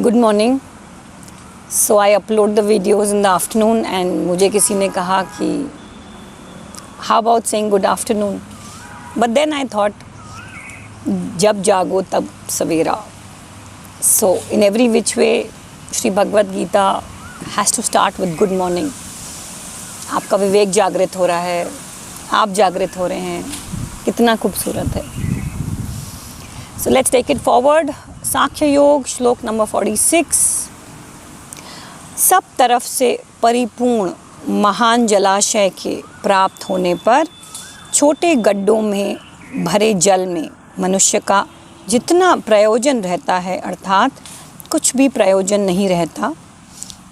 Good morning. So I upload the videos in the afternoon and मुझे किसी ने कहा कि how about saying good afternoon, but then I thought जब जागो तब सवेरा. So in every which way Shri Bhagavad Gita has to start with good morning. आपका विवेक जागृत हो रहा है, आप जागृत हो रहे हैं, कितना खूबसूरत है. So let's take it forward. Sankhya Yoga श्लोक नंबर 46. सब तरफ से परिपूर्ण महान जलाशय के प्राप्त होने पर छोटे गड्ढों में भरे जल में मनुष्य का जितना प्रयोजन रहता है अर्थात कुछ भी प्रयोजन नहीं रहता.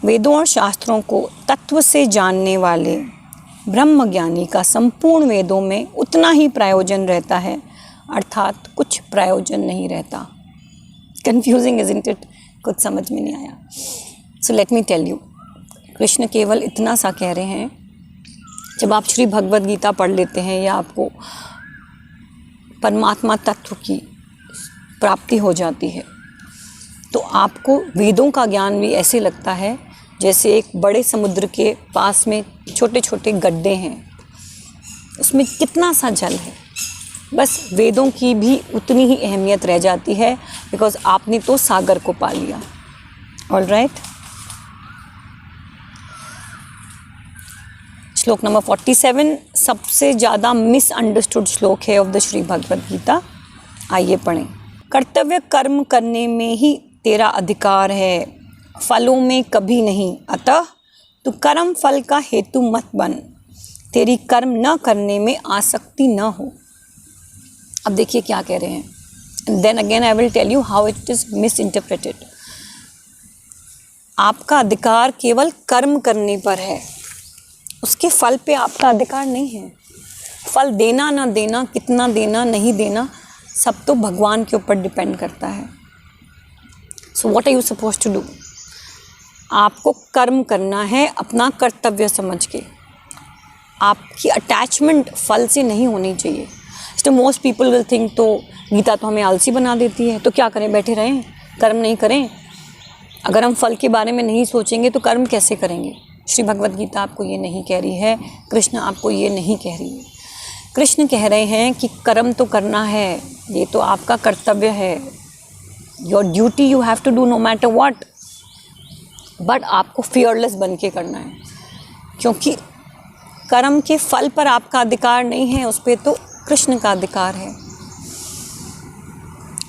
वेदों और शास्त्रों को तत्व से जानने वाले ब्रह्मज्ञानी का संपूर्ण वेदों में उतना ही प्रयोजन रहता है अर्थात कुछ प्रयोजन नहीं रहता. Confusing isn't it? कुछ समझ में नहीं आया. So let me tell you, Krishna केवल इतना सा कह रहे हैं. जब आप श्री भगवद गीता पढ़ लेते हैं या आपको परमात्मा तत्व की प्राप्ति हो जाती है तो आपको वेदों का ज्ञान भी ऐसे लगता है जैसे एक बड़े समुद्र के पास में छोटे छोटे गड्ढे हैं, उसमें कितना सा जल है. बस वेदों की भी उतनी ही अहमियत रह जाती है बिकॉज आपने तो सागर को पा लिया. All right. श्लोक नंबर 47 सबसे ज़्यादा मिसअंडरस्टूड श्लोक है ऑफ द श्री भगवद गीता. आइए पढ़ें. कर्तव्य कर्म करने में ही तेरा अधिकार है, फलों में कभी नहीं. अतः तू कर्म फल का हेतु मत बन, तेरी कर्म न करने में आसक्ति न हो. अब देखिए क्या कह रहे हैं. Then again I will tell you how it is misinterpreted. आपका अधिकार केवल कर्म करने पर है, उसके फल पे आपका अधिकार नहीं है. फल देना ना देना, कितना देना नहीं देना, सब तो भगवान के ऊपर डिपेंड करता है. So what are you suppose to do? आपको कर्म करना है अपना कर्तव्य समझ के. आपकी अटैचमेंट फल से नहीं होनी चाहिए. तो मोस्ट पीपल विल थिंक तो गीता तो हमें आलसी बना देती है, तो क्या करें, बैठे रहें, कर्म नहीं करें. अगर हम फल के बारे में नहीं सोचेंगे तो कर्म कैसे करेंगे? श्री भगवद गीता आपको ये नहीं कह रही है, कृष्ण आपको ये नहीं कह रही है. कृष्ण कह रहे हैं कि कर्म तो करना है, ये तो आपका कर्तव्य है. Your duty you have to do no matter what, but आपको फियरलेस बन के करना है. क्योंकि कर्म के फल पर आपका अधिकार नहीं है, उस पर तो कृष्ण का अधिकार है.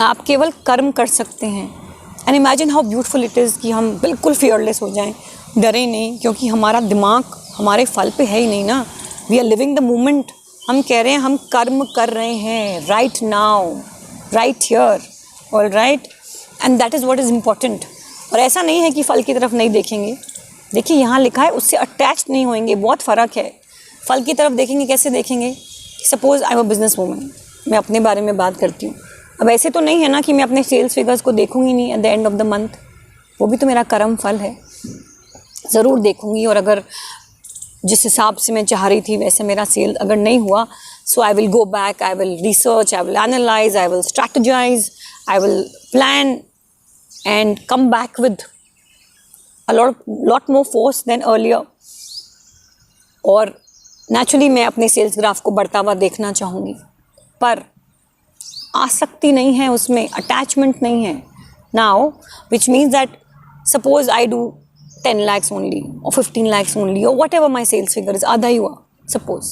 आप केवल कर्म कर सकते हैं. And imagine how beautiful it is कि हम बिल्कुल फियरलेस हो जाएं, डरें नहीं, क्योंकि हमारा दिमाग हमारे फल पे है ही नहीं ना. We are living the moment. हम कह रहे हैं हम कर्म कर रहे हैं right now, right here. All right. And that is what is important. और ऐसा नहीं है कि फल की तरफ नहीं देखेंगे. देखिए यहाँ लिखा है उससे अटैच नहीं होंगे. बहुत फ़र्क है. फल की तरफ देखेंगे, कैसे देखेंगे? Suppose I am a business woman, मैं अपने बारे में बात करती हूँ. अब ऐसे तो नहीं है ना कि मैं अपने सेल्स फिगर्स को देखूँगी नहीं at the end of the month. वो भी तो मेरा कर्म फल है. ज़रूर देखूँगी. और अगर जिस हिसाब से मैं चाह रही थी वैसे मेरा सेल अगर नहीं हुआ, so I will go back, I will research, I will analyse, I will strategise, I will plan and come back with a lot more force than earlier. और नेचुरली मैं अपने सेल्स ग्राफ को बढ़ता हुआ देखना चाहूँगी, पर आसक्ति नहीं है उसमें, अटैचमेंट नहीं है. Now which means that suppose I do 10 lakhs only और 15 lakhs ओनली और whatever my sales figure is, आधा ही हुआ सपोज,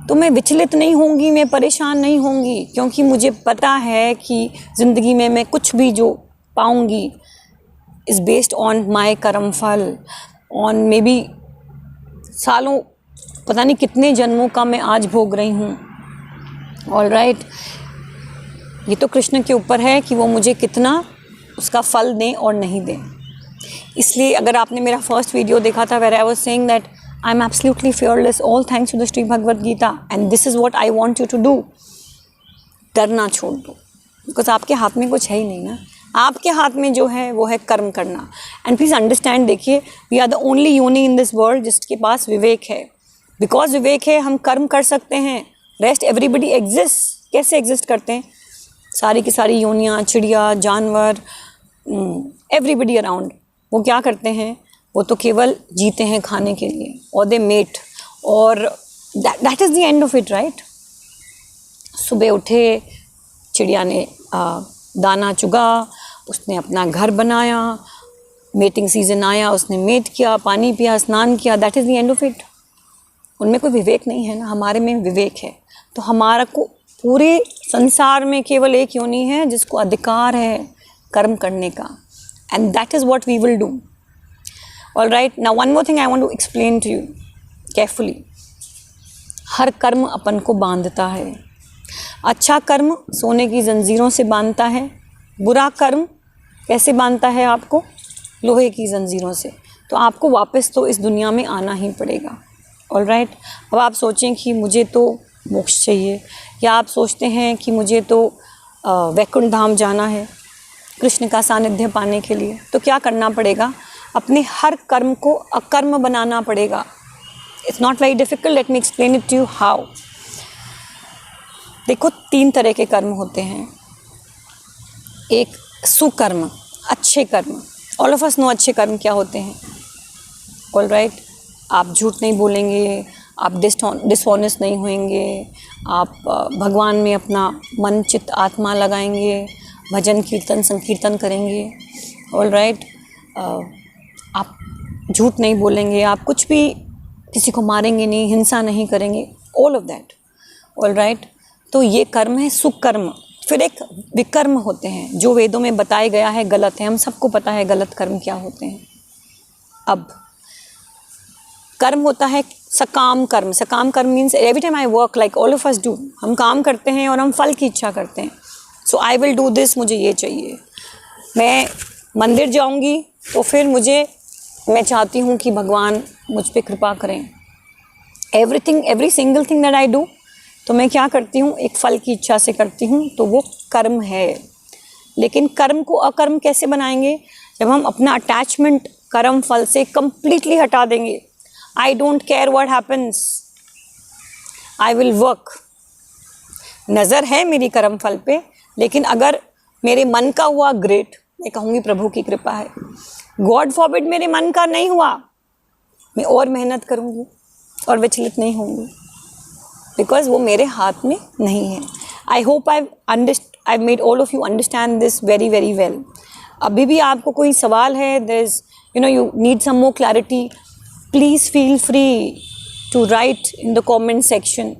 तो मैं विचलित नहीं होंगी, मैं परेशान नहीं होंगी. क्योंकि मुझे पता है कि ज़िंदगी में मैं कुछ भी जो पाऊँगी इज़ बेस्ड ऑन माई कर्म फल, ऑन मे बी सालों, पता नहीं कितने जन्मों का मैं आज भोग रही हूँ. All right. ये तो कृष्ण के ऊपर है कि वो मुझे कितना उसका फल दें और नहीं दें. इसलिए अगर आपने मेरा फर्स्ट वीडियो देखा था where I was saying that I am absolutely fearless, all thanks to the Shri Bhagavad Gita, and this is what I want you to do. डरना छोड़ दो, बिकॉज आपके हाथ में कुछ है ही नहीं ना. आपके हाथ में जो है वो है कर्म करना. एंड प्लीज़ अंडरस्टैंड, देखिए we are the only uni in this world जिसके पास विवेक है. बिकॉज विवेक है हम कर्म कर सकते हैं. Rest everybody exist. कैसे एग्जिस्ट करते हैं? सारी की सारी योनियाँ, चिड़िया, जानवर, एवरीबडी अराउंड, वो क्या करते हैं, वो तो केवल जीते हैं खाने के लिए, और दे मेट, और that is the end of it, right. सुबह उठे, चिड़िया ने दाना चुगा, उसने अपना घर बनाया, मेटिंग सीजन आया, उसने मेट किया, पानी पिया, स्नान किया, that is the end of it. उनमें कोई विवेक नहीं है ना, हमारे में विवेक है। तो हमारा को पूरे संसार में केवल एक योनि है जिसको अधिकार है कर्म करने का, and that is what we will do. All right, now one more thing I want to explain to you carefully. हर कर्म अपन को बांधता है। अच्छा कर्म सोने की जंजीरों से बांधता है, बुरा कर्म कैसे बांधता है आपको, लोहे की जंजीरों से। तो आपको वापस तो इस दुनिया में आना ही पड़ेगा। ऑल राइट, अब आप सोचें कि मुझे तो मोक्ष चाहिए, या आप सोचते हैं कि मुझे तो वैकुंठ धाम जाना है कृष्ण का सानिध्य पाने के लिए, तो क्या करना पड़ेगा, अपने हर कर्म को अकर्म बनाना पड़ेगा। It's not very difficult, let me explain it to you how. देखो, 3 तरह के कर्म होते हैं। एक सुकर्म, अच्छे कर्म। ऑल ऑफ अस नो अच्छे कर्म क्या होते हैं। ऑल राइट, आप झूठ नहीं बोलेंगे, आप डिसऑनेस्ट नहीं होंगे, आप भगवान में अपना मन चित्त आत्मा लगाएंगे, भजन कीर्तन संकीर्तन करेंगे। ऑल राइट, आप झूठ नहीं बोलेंगे, आप कुछ भी किसी को मारेंगे नहीं, हिंसा नहीं करेंगे, all of that. All right, तो ये कर्म है सुख कर्म। फिर एक विकर्म होते हैं जो वेदों में बताया गया है गलत है, हम सबको पता है गलत कर्म क्या होते हैं। अब कर्म होता है सकाम कर्म। सकाम कर्म means every time I work like all of us do, हम काम करते हैं और हम फल की इच्छा करते हैं। सो आई विल डू दिस, मुझे ये चाहिए। मैं मंदिर जाऊंगी तो फिर मैं चाहती हूँ कि भगवान मुझ पे कृपा करें। Every single thing that I do, तो मैं क्या करती हूँ, एक फल की इच्छा से करती हूँ, तो वो कर्म है। लेकिन कर्म को अकर्म कैसे बनाएंगे, जब हम अपना अटैचमेंट कर्म फल से कंप्लीटली हटा देंगे। I don't care what happens, I will work. नज़र है मेरी कर्म फल पे, लेकिन अगर मेरे मन का हुआ ग्रेट, मैं कहूँगी प्रभु की कृपा है। गॉड फॉरबिड मेरे मन का नहीं हुआ, मैं और मेहनत करूँगी और विचलित नहीं होंगी, बिकॉज वो मेरे हाथ में नहीं है। I hope I made all of you understand this very very well. अभी भी आपको कोई सवाल है, there is you need some more clarity, please feel free to write in the comment section.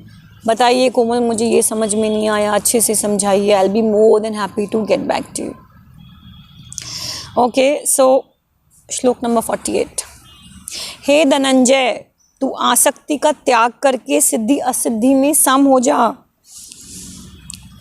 बताइए कोमल, मुझे ये समझ में नहीं आया, अच्छे से समझाइए। I will be more than happy to get back to you. Okay, so श्लोक नंबर 48। हे धनंजय, तू आसक्ति का त्याग करके सिद्धि असिद्धि में सम हो जा,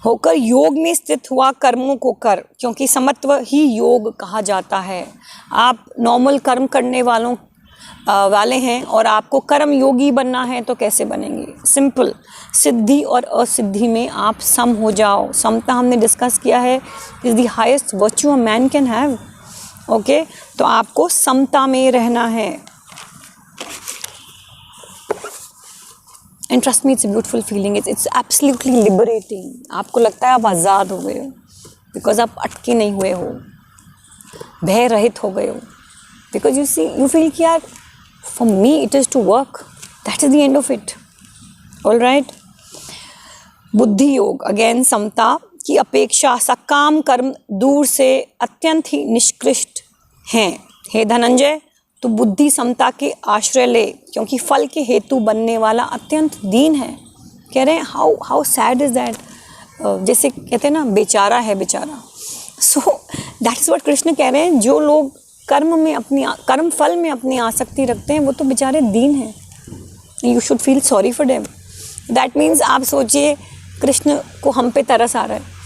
होकर योग में स्थित हुआ कर्मों को कर, क्योंकि समत्व ही योग कहा जाता है। आप नॉर्मल कर्म करने वाले हैं और आपको कर्म योगी बनना है, तो कैसे बनेंगे? सिंपल, सिद्धि और असिद्धि में आप सम हो जाओ। समता हमने डिस्कस किया है, is the highest virtue a man can have. Okay, तो आपको समता में रहना है। And trust me, it's a beautiful feeling, it's absolutely liberating. आपको लगता है आप आज़ाद हो गए हो, बिकॉज आप अटके नहीं हुए हो, भय रहित हो गए हो। बिकॉज यू फील कि यार for me it is to work, that is the end of it. All right, Buddhi Yoga, again समता की अपेक्षा सकाम कर्म दूर से अत्यंत ही निष्कृष्ट हैं। हे धनंजय, तो बुद्धि समता के आश्रय ले, क्योंकि फल के हेतु बनने वाला अत्यंत दीन है। कह रहे हैं हाउ सैड इज़ दैट, जैसे कहते हैं ना, बेचारा है बेचारा। सो दैट इज़ व्हाट कृष्ण कह रहे हैं। जो लोग कर्म फल में अपनी आसक्ति रखते हैं, वो तो बेचारे दीन हैं। You should feel sorry for them. That means आप सोचिए, कृष्ण को हम पे तरस आ रहा है,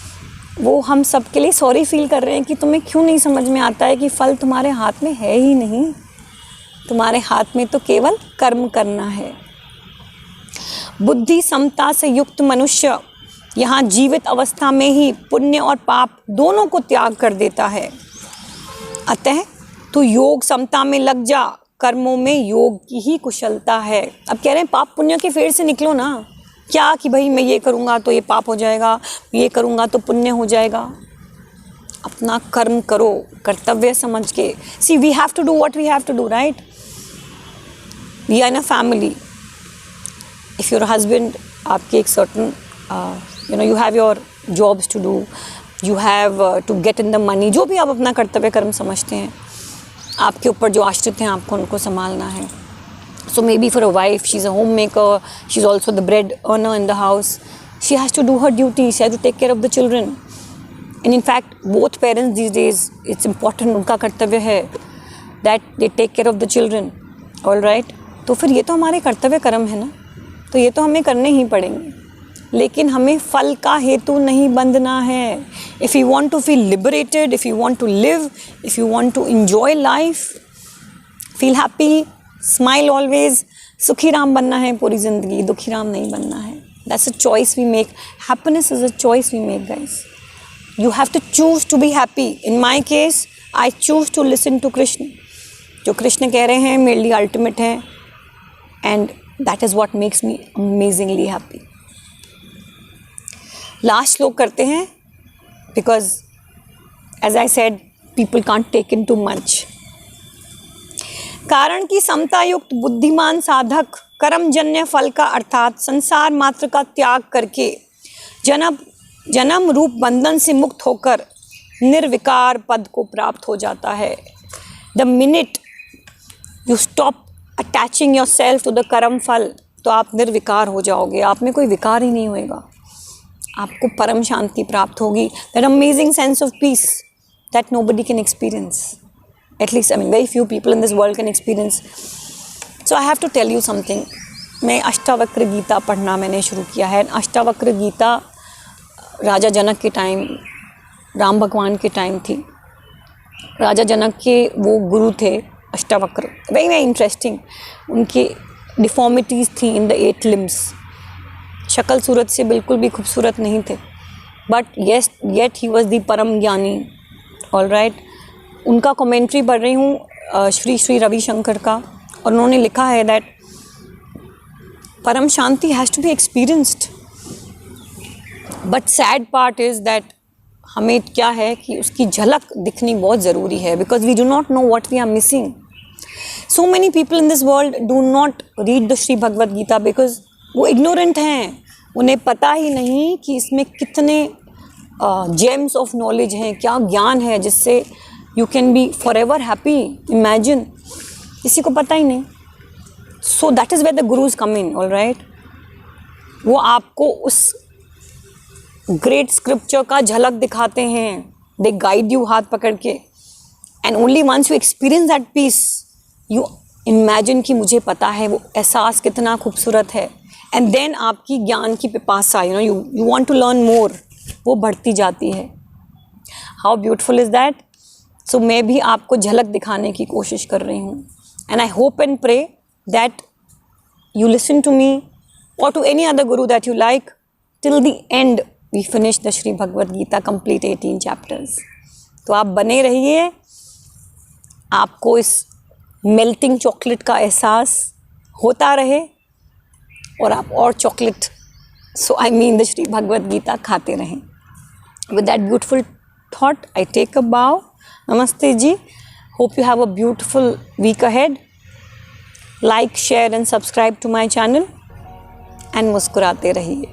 वो हम सब के लिए सॉरी फील कर रहे हैं कि तुम्हें क्यों नहीं समझ में आता है कि फल तुम्हारे हाथ में है ही नहीं, तुम्हारे हाथ में तो केवल कर्म करना है। बुद्धि समता से युक्त मनुष्य यहाँ जीवित अवस्था में ही पुण्य और पाप दोनों को त्याग कर देता है। अतः तू योग समता में लग जा, कर्मों में योग की ही कुशलता है। अब कह रहे हैं पाप पुण्य के फेर से निकलो ना। क्या कि भाई मैं ये करूँगा तो ये पाप हो जाएगा, ये करूँगा तो पुण्य हो जाएगा। अपना कर्म करो कर्तव्य समझ के. See we have to do what we have to do, right? We are in a family. If your husband, आपके एक certain you have your jobs to do, you have to get in the money, जो भी आप अपना कर्तव्य कर्म समझते हैं, आपके ऊपर जो आश्रित हैं आपको उनको संभालना है. So maybe for a wife, she's a homemaker, she's also the bread earner in the house. She has to do her duty, she has to take care of the children. And in fact, both parents these days, it's important, उनका कर्तव्य है that they take care of the children. All right? तो फिर ये तो हमारे कर्तव्य कर्म है ना, तो ये तो हमें करने ही पड़ेंगे. लेकिन हमें फल का हेतु नहीं बंधना है. If you want to feel liberated, if you want to live, if you want to enjoy life, feel happy, smile always, सुखी राम बनना है पूरी ज़िंदगी, दुखी राम नहीं बनना है. That's a choice we make. Happiness is a choice we make, guys. You have to choose to be happy. In my case, I choose to listen to Krishna. जो कृष्ण कह रहे हैं मेरे लिए अल्टीमेट है, and that is what makes me amazingly happy. Last श्लोक करते हैं because as I said, people can't take in too much. कारण की समता युक्त बुद्धिमान साधक कर्मजन्य फल का अर्थात संसार मात्र का त्याग करके जन्म रूप बंधन से मुक्त होकर निर्विकार पद को प्राप्त हो जाता है. The minute you stop attaching yourself to the karma phal, तो आप निर्विकार हो जाओगे, आप में कोई विकार ही नहीं होएगा, आपको परम शांति प्राप्त होगी. That amazing sense of peace that nobody can experience. At least, I mean, very few people in this world can experience. So I have to tell you something. मैं अष्टावक्र गीता पढ़ना मैंने शुरू किया है. अष्टावक्र गीता राजा जनक के टाइम, राम भगवान के टाइम थी. राजा जनक के वो गुरु थे अष्टावक्र. Very very interesting. उनके डिफॉर्मिटीज़ थी इन द 8 limbs. शक्ल सूरत से बिल्कुल भी खूबसूरत नहीं थे, but yet he was the परम ज्ञानी. All right. उनका कमेंट्री पढ़ रही हूँ श्री रविशंकर का, और उन्होंने लिखा है दैट परम शांति has to be experienced, but sad part is that हमें क्या है कि उसकी झलक दिखनी बहुत ज़रूरी है, because we do not know what we are missing. So many people in this world do not read the Shri Bhagavad Gita because वो इग्नोरेंट हैं. उन्हें पता ही नहीं कि इसमें कितने जेम्स ऑफ नॉलेज हैं, क्या ज्ञान है जिससे you can be forever happy. Imagine, किसी को पता ही नहीं. So that is where the gurus come in. All right. वो आपको उस ग्रेट स्क्रिप्चर का झलक दिखाते हैं. दे गाइड यू हाथ पकड़ के, and only once you experience that peace you imagine कि मुझे पता है वो एहसास कितना खूबसूरत है. एंड देन आपकी ज्ञान की पिपासा, you want to learn more, वो बढ़ती जाती है. How beautiful is that. So मैं भी आपको झलक दिखाने की कोशिश कर रही हूँ. And I hope and pray that you listen to me और to any other guru that you like till the end. We finish the Shri Bhagavad Gita complete 18 chapters. तो आप बने रहिए, आपको इस मेल्टिंग चॉकलेट का एहसास होता रहे, और आप और chocolate, so I mean the Shri Bhagavad Gita खाते रहें. With that beautiful thought, I take a bow. Namaste ji. Hope you have a beautiful week ahead. Like, share and subscribe to my channel and मुस्कुराते रहिए.